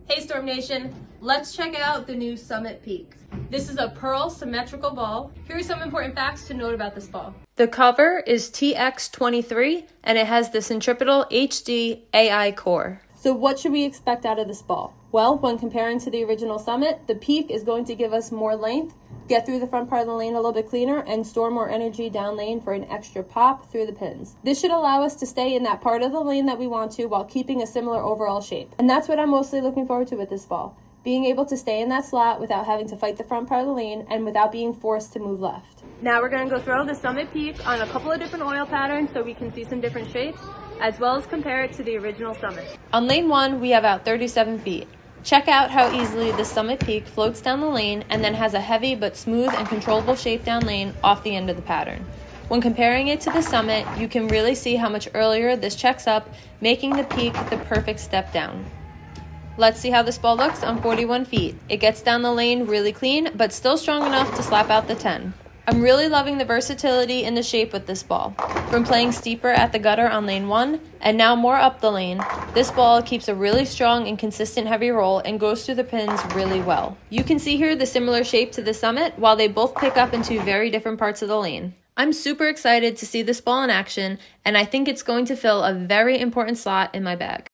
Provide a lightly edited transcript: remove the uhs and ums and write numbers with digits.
Hey Storm Nation, let's check out the new Summit Peak. This is a pearl symmetrical ball. Here are some important facts to note about this ball. The cover is TX23 and it has the centripetal HD AI core. So what should we expect out of this ball? Well, when comparing to the original Summit, the Peak is going to give us more length, get through the front part of the lane a little bit cleaner, and store more energy down lane for an extra pop through the pins. This should allow us to stay in that part of the lane that we want to while keeping a similar overall shape. And that's what I'm mostly looking forward to with this ball. Being able to stay in that slot without having to fight the front part of the lane and without being forced to move left. Now we're going to go throw the Summit Peak on a couple of different oil patterns so we can see some different shapes, as well as compare it to the original Summit. On lane 1, we have out 37 feet. Check out how easily the Summit Peak floats down the lane and then has a heavy but smooth and controllable shape down lane off the end of the pattern. When comparing it to the Summit, you can really see how much earlier this checks up, making the Peak the perfect step down. Let's see how this ball looks on 41 feet. It gets down the lane really clean, but still strong enough to slap out the 10. I'm really loving the versatility in the shape with this ball. From playing steeper at the gutter on lane 1, and now more up the lane, this ball keeps a really strong and consistent heavy roll and goes through the pins really well. You can see here the similar shape to the Summit, while they both pick up into very different parts of the lane. I'm super excited to see this ball in action, and I think it's going to fill a very important slot in my bag.